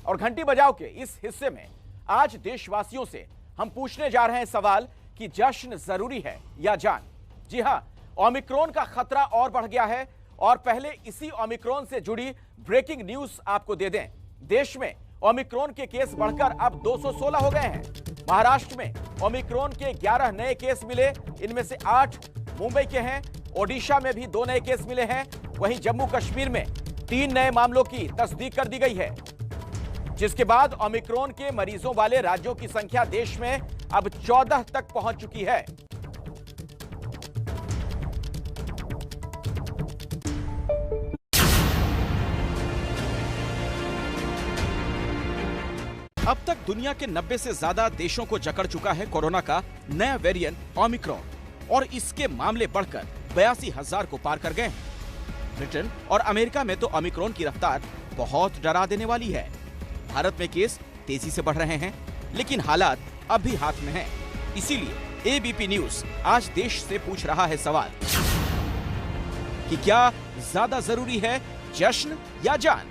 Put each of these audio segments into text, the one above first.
और घंटी बजाओ के इस हिस्से में आज देशवासियों से हम पूछने जा रहे हैं सवाल कि जश्न जरूरी है या जान। जी हां, ओमिक्रॉन का खतरा और बढ़ गया है और पहले इसी ओमिक्रॉन से जुड़ी ब्रेकिंग न्यूज आपको दे दें। देश में ओमिक्रॉन के केस बढ़कर अब 216 हो गए हैं। महाराष्ट्र में ओमिक्रॉन के 11 नए केस मिले, इनमें से 8 मुंबई के हैं। ओडिशा में भी 2 नए केस मिले हैं। वहीं जम्मू कश्मीर में 3 नए मामलों की तस्दीक कर दी गई है, जिसके बाद ओमिक्रॉन के मरीजों वाले राज्यों की संख्या देश में अब 14 तक पहुंच चुकी है। अब तक दुनिया के 90 से ज्यादा देशों को जकड़ चुका है कोरोना का नया वेरिएंट ओमिक्रॉन और इसके मामले बढ़कर 82,000 को पार कर गए हैं। ब्रिटेन और अमेरिका में तो ओमिक्रॉन की रफ्तार बहुत डरा देने वाली है। भारत में केस तेजी से बढ़ रहे हैं, लेकिन हालात अब भी हाथ में हैं। इसीलिए एबीपी न्यूज आज देश से पूछ रहा है सवाल कि क्या ज्यादा जरूरी है जश्न या जान।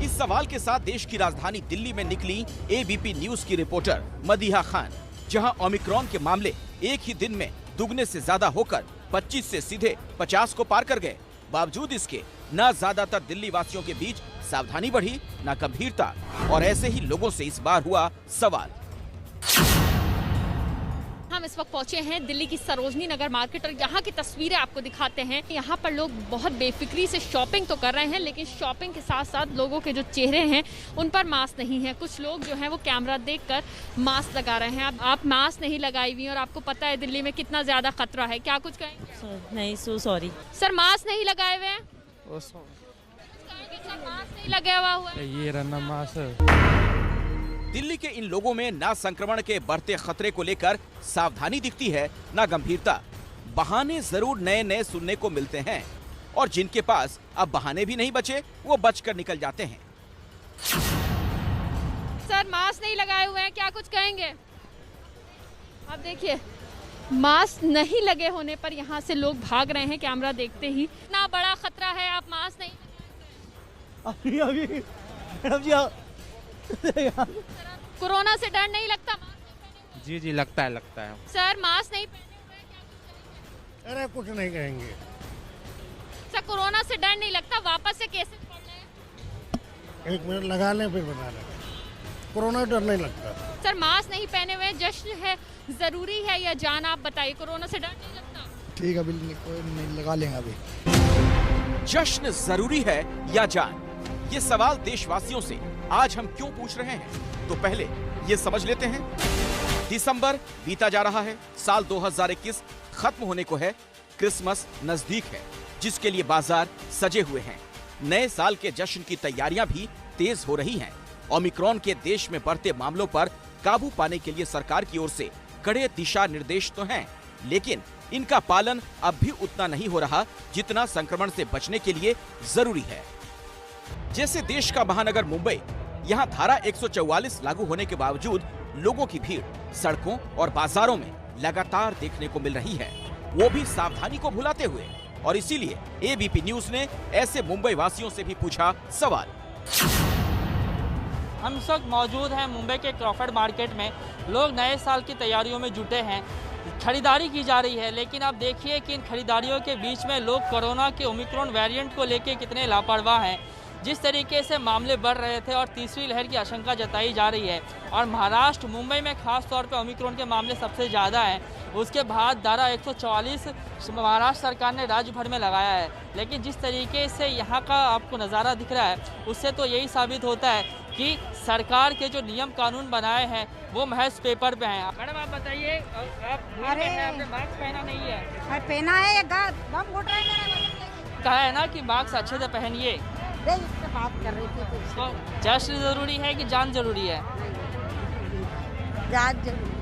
इस सवाल के साथ देश की राजधानी दिल्ली में निकली एबीपी न्यूज की रिपोर्टर मदीहा खान, जहां ओमिक्रॉन के मामले एक ही दिन में दुगने से ज्यादा होकर 25 से सीधे 50 को पार कर गए। बावजूद इसके न ज्यादातर दिल्ली वासियों के बीच सावधानी बढ़ी, न गंभीरता, और ऐसे ही लोगों से इस बार हुआ सवाल। हम इस वक्त पहुंचे हैं दिल्ली की सरोजनी नगर मार्केट और यहाँ की तस्वीरें आपको दिखाते हैं। यहाँ पर लोग बहुत बेफिक्री से शॉपिंग तो कर रहे हैं, लेकिन शॉपिंग के साथ साथ लोगों के जो चेहरे हैं उन पर मास्क नहीं है। कुछ लोग जो हैं वो कैमरा देखकर मास्क लगा रहे हैं। आप मास्क नहीं लगाई हुई और आपको पता है दिल्ली में कितना ज्यादा खतरा है, क्या कुछ कहेंगे? नहीं, सॉरी सर, मास्क नहीं लगाए हुए हैं? मास्क नहीं लगा हुआ है, ये रहा मास्क। दिल्ली के इन लोगों में न संक्रमण के बढ़ते खतरे को लेकर सावधानी दिखती है, न गंभीरता। बहाने जरूर नए नए सुनने को मिलते हैं और जिनके पास अब बहाने भी नहीं बचे वो बचकर निकल जाते हैं। सर, मास्क नहीं लगाए हुए हैं, क्या कुछ कहेंगे? आप देखिए, मास्क नहीं लगे होने पर यहाँ से लोग भाग रहे हैं कैमरा देखते ही। इतना बड़ा खतरा है, आप मास्क नहीं अभी मैडम जी कोरोना से डर नहीं लगता? जी लगता है सर, मास्क नहीं पहने? अरे कुछ नहीं कहेंगे सर, कोरोना से डर नहीं लगता? वापस से केसेस बढ़ रहे हैं। 1 मिनट लगा लें फिर बता लें। कोरोना डर नहीं लगता। सर, मास्क नहीं पहने हुए, जश्न है, जरूरी है या जान? आप बताइए, कोरोना से डर नहीं लगता? ठीक है, बिल्कुल कोई नहीं, लगा लेंगे अभी। जश्न जरूरी है या जान, ये सवाल देशवासियों से आज हम क्यों पूछ रहे हैं, तो पहले ये समझ लेते हैं। दिसंबर बीता जा रहा है, साल 2021 खत्म होने को है, क्रिसमस नजदीक है, जिसके लिए बाजार सजे हुए हैं। नए साल के जश्न की तैयारियां भी तेज हो रही हैं। ओमिक्रॉन के देश में बढ़ते मामलों पर काबू पाने के लिए सरकार की ओर से कड़े दिशा निर्देश तो हैं, लेकिन इनका पालन अब भी उतना नहीं हो रहा जितना संक्रमण से बचने के लिए जरूरी है। जैसे देश का महानगर मुंबई, यहाँ धारा 144 लागू होने के बावजूद लोगों की भीड़ सड़कों और बाजारों में लगातार देखने को मिल रही है, वो भी सावधानी को भुलाते हुए। और इसीलिए एबीपी न्यूज ने ऐसे मुंबई वासियों से भी पूछा सवाल। हम इस वक्त मौजूद हैं मुंबई के क्रॉफर्ड मार्केट में। लोग नए साल की तैयारियों में जुटे हैं, खरीदारी की जा रही है, लेकिन आप देखिए कि इन खरीदारियों के बीच में लोग कोरोना के ओमिक्रॉन वेरिएंट को लेकर कितने लापरवाह हैं। जिस तरीके से मामले बढ़ रहे थे और तीसरी लहर की आशंका जताई जा रही है, और महाराष्ट्र मुंबई में खास तौर पर ओमिक्रॉन के मामले सबसे ज़्यादा हैं। उसके बाद धारा 144 महाराष्ट्र सरकार ने राज्य भर में लगाया है, लेकिन जिस तरीके से यहाँ का आपको नज़ारा दिख रहा है, उससे तो यही साबित होता है कि सरकार के जो नियम कानून बनाए हैं वो महज पेपर पे हैं। मैडम, आप बताइए, आपने मास्क पहना नहीं है? पहना है, ये दम घुट रहा है। कहा है ना कि मास्क अच्छे से पहनिए। बात कर रही थी तो जश्न जरूरी है कि जान जरूरी है? जान जरूरी।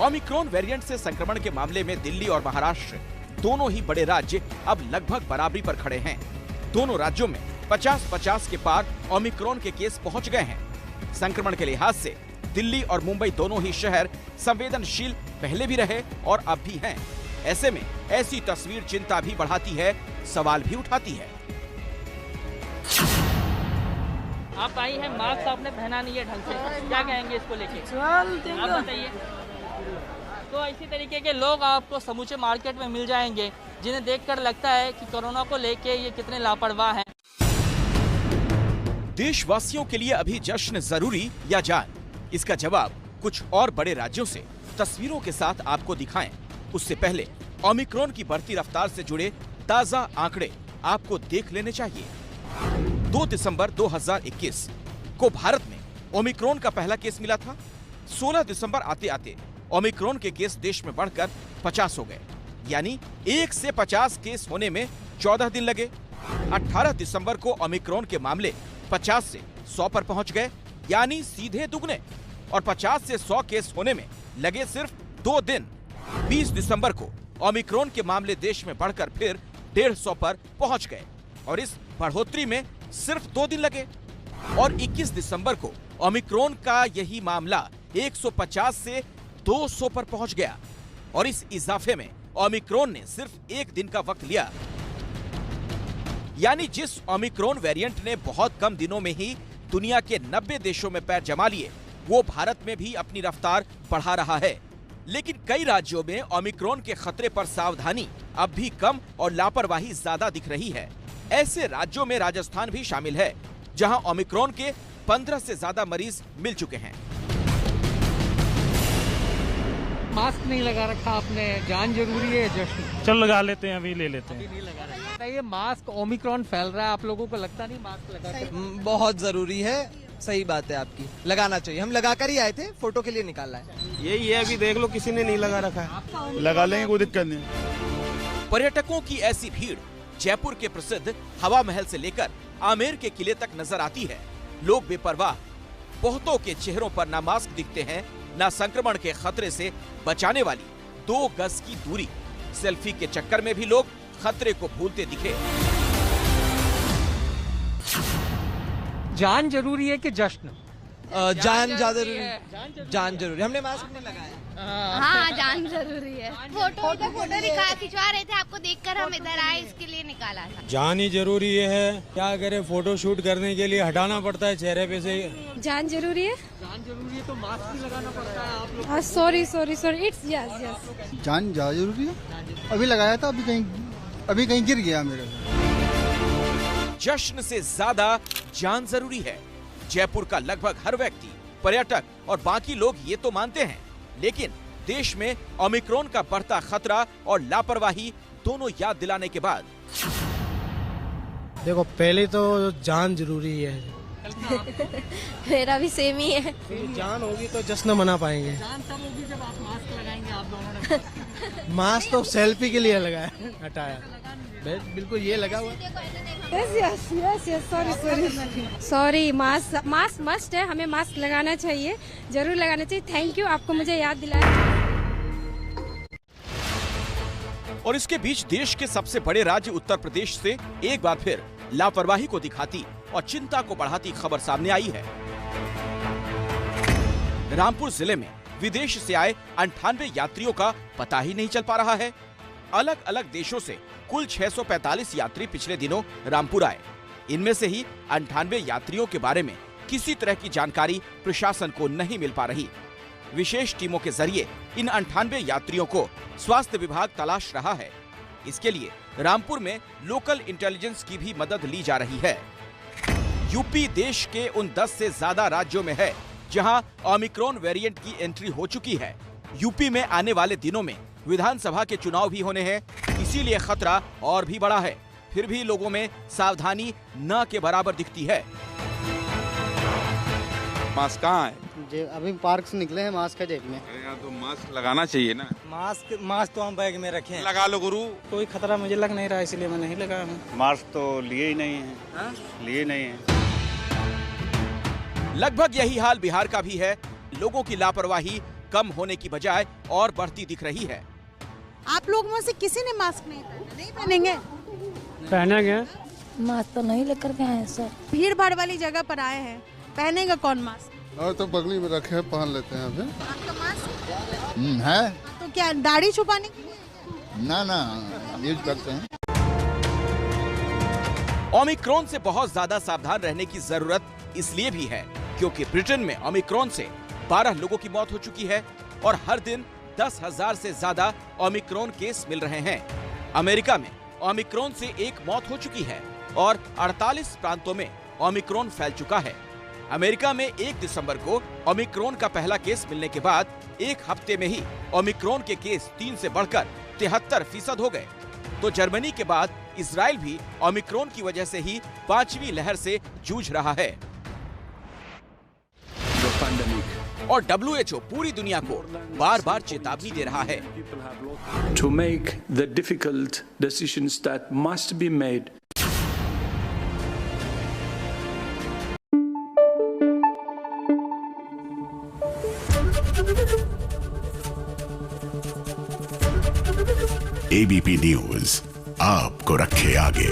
ओमिक्रॉन वेरिएंट से संक्रमण के मामले में दिल्ली और महाराष्ट्र दोनों ही बड़े राज्य अब लगभग बराबरी पर खड़े हैं। दोनों राज्यों में 50-50 के पार ओमिक्रॉन के केस पहुंच गए हैं। संक्रमण के लिहाज से दिल्ली और मुंबई दोनों ही शहर संवेदनशील पहले भी रहे और अब भी हैं। ऐसे में ऐसी तस्वीर चिंता भी बढ़ाती है, सवाल भी उठाती है। आप आई हैं, मास्क आपने पहना नहीं है ढंग से, क्या कहेंगे इसको लेके? आप बताइए। तो इसी तरीके के लोग आपको समूचे मार्केट में मिल जाएंगे जिन्हें देखकर लगता है कि कोरोना को लेके ये कितने लापरवाह हैं। देशवासियों के लिए अभी जश्न जरूरी या जान? इसका जवाब कुछ और बड़े राज्यों से तस्वीरों के साथ आपको दिखाएं। उससे पहले ओमिक्रॉन की बढ़ती रफ्तार से जुड़े ताजा आंकड़े आपको देख लेने चाहिए। 2 दिसंबर 2021 को भारत में ओमिक्रॉन का पहला केस मिला था। 16 दिसंबर आते आते ओमिक्रॉन के केस देश में बढ़कर 50 हो गए, यानी 1 से 50 केस होने में 14 दिन लगे। 18 दिसंबर को ओमिक्रॉन के मामले 50 से 100 पर पहुंच गए, यानी सीधे दुगने। और 50 से 100 केस होने में लगे सिर्फ 2 दिन। 20 दिसंबर को ओमिक्रॉन के मामले देश में बढ़कर फिर 150 पर पहुंच गए और इस बढ़ोतरी में सिर्फ 2 दिन लगे। और 21 दिसंबर को ओमिक्रॉन का यही मामला 150 से 200 पर पहुंच गया और इस इजाफे में ओमिक्रॉन ने सिर्फ 1 दिन का वक्त लिया। यानी जिस ओमिक्रॉन वेरिएंट ने बहुत कम दिनों में ही दुनिया के 90 देशों में पैर जमा लिए, वो भारत में भी अपनी रफ्तार बढ़ा रहा है। लेकिन कई राज्यों में ओमिक्रॉन के खतरे पर सावधानी अब भी कम और लापरवाही ज्यादा दिख रही है। ऐसे राज्यों में राजस्थान भी शामिल है, जहां ओमिक्रॉन के 15 से ज्यादा मरीज मिल चुके हैं। मास्क नहीं लगा रखा आपने, जान जरूरी है जश्न। चल लगा लेते हैं, अभी ले लेते हैं। नहीं लगा रखा। ये मास्क ओमिक्रॉन फैल रहा है, आप लोगों को लगता नहीं मास्क लगा कर? बहुत जरूरी है, सही बात है आपकी, लगाना चाहिए। हम लगा कर ही आए थे, फोटो के लिए निकाला है। यही है, अभी देख लो किसी ने नहीं लगा रखा है, लगा लेंगे, कोई दिक्कत नहीं। पर्यटकों की ऐसी भीड़ जयपुर के प्रसिद्ध हवा महल से लेकर आमेर के किले तक नजर आती है। लोग बेपरवाह, बहुतों के चेहरों पर ना मास्क दिखते हैं, ना संक्रमण के खतरे से बचाने वाली 2 गज की दूरी। सेल्फी के चक्कर में भी लोग खतरे को भूलते दिखे। जान जरूरी है कि जश्न? जान ज्यादा जरूरी है। जान जरूरी। हमने मास्क नहीं लगाया। हाँ, जान जरूरी है। फोटो खिंचवा रहे थे, आपको देखकर हम इधर आए, इसके लिए निकाला था। जान ही जरूरी है, क्या करे, फोटो शूट करने के लिए हटाना पड़ता है चेहरे पे से। जान जरूरी है। जान जरूरी है तो मास्क भी लगाना पड़ता है आप लोग। Sorry it's yes. जान ज्यादा जरूरी है। अभी लगाया था, अभी कहीं गिर गया मेरे। जश्न से ज्यादा जान जरूरी है। जयपुर का लगभग हर व्यक्ति, पर्यटक और बाकी लोग ये तो मानते हैं, लेकिन देश में ओमिक्रॉन का बढ़ता खतरा और लापरवाही दोनों याद दिलाने के बाद देखो, पहले तो जान जरूरी है। मेरा भी सेम ही है। जान होगी तो जश्न मना पाएंगे। जान तब होगी जब आप मास्क लगाएंगे आप दोनों ने। मास्क तो सेल्फी के लिए लगाया, हटाया बिल्कुल ये लगा हुआ। सॉरी मास्क मस्ट है, हमें मास्क लगाना चाहिए, जरूर लगाना चाहिए। थैंक यू, आपको मुझे याद दिलाया। और इसके बीच देश के सबसे बड़े राज्य उत्तर प्रदेश से एक बार फिर लापरवाही को दिखाती और चिंता को बढ़ाती खबर सामने आई है। रामपुर जिले में विदेश से आए 98 यात्रियों का पता ही नहीं चल पा रहा है। अलग अलग देशों से कुल 645 यात्री पिछले दिनों रामपुर आए। इनमें से ही 98 यात्रियों के बारे में किसी तरह की जानकारी प्रशासन को नहीं मिल पा रही। विशेष टीमों के जरिए इन 98 यात्रियों को स्वास्थ्य विभाग तलाश रहा है। इसके लिए रामपुर में लोकल इंटेलिजेंस की भी मदद ली जा रही है। यूपी देश के उन 10 से ज्यादा राज्यों में है जहां ओमिक्रॉन वेरिएंट की एंट्री हो चुकी है। यूपी में आने वाले दिनों में विधानसभा के चुनाव भी होने हैं, इसीलिए खतरा और भी बड़ा है। फिर भी लोगों में सावधानी न के बराबर दिखती है। मास्क कहाँ है? अभी पार्क से निकले हैं, मास्क है जेब में। यहाँ तो मास्क लगाना चाहिए ना। मास्क तो हम बैग में रखे हैं। लगा लो गुरु। कोई खतरा मुझे लग नहीं रहा, इसलिए मैं नहीं लगाया हूँ। मास्क तो लिए ही नहीं है। लिए नहीं है। लगभग यही हाल बिहार का भी है। लोगों की लापरवाही कम होने की बजाय और बढ़ती दिख रही है। आप लोग में से किसी ने मास्क नहीं पहनेंगे? पहना गया मास्क तो नहीं लेकर के आए सर। भीड़ भाड़ वाली जगह पर आए हैं, पहनेगा कौन मास्क? और तो बगली में रखे हैं, पहन लेते हैं अभी। आपका मास्क है तो क्या दाढ़ी छुपाने के लिए? ना यूज करते हैं। ओमिक्रॉन से बहुत ज्यादा सावधान रहने की जरूरत इसलिए भी है क्योंकि ब्रिटेन में ओमिक्रॉन से 12 लोगों की मौत हो चुकी है और हर दिन 10,000 से ज्यादा ओमिक्रॉन केस मिल रहे हैं। अमेरिका में ओमिक्रॉन से एक मौत हो चुकी है और 48 प्रांतों में ओमिक्रॉन फैल चुका है। अमेरिका में 1 दिसंबर को ओमिक्रॉन का पहला केस मिलने के बाद एक हफ्ते में ही ओमिक्रॉन के केस 3 से बढ़कर 73% हो गए। तो जर्मनी के बाद इजराइल भी ओमिक्रॉन की वजह से ही 5वीं लहर से जूझ रहा है और WHO पूरी दुनिया को बार-बार चेतावनी दे रहा है। To make the difficult decisions that must be made. ABP news आपको रखे आगे।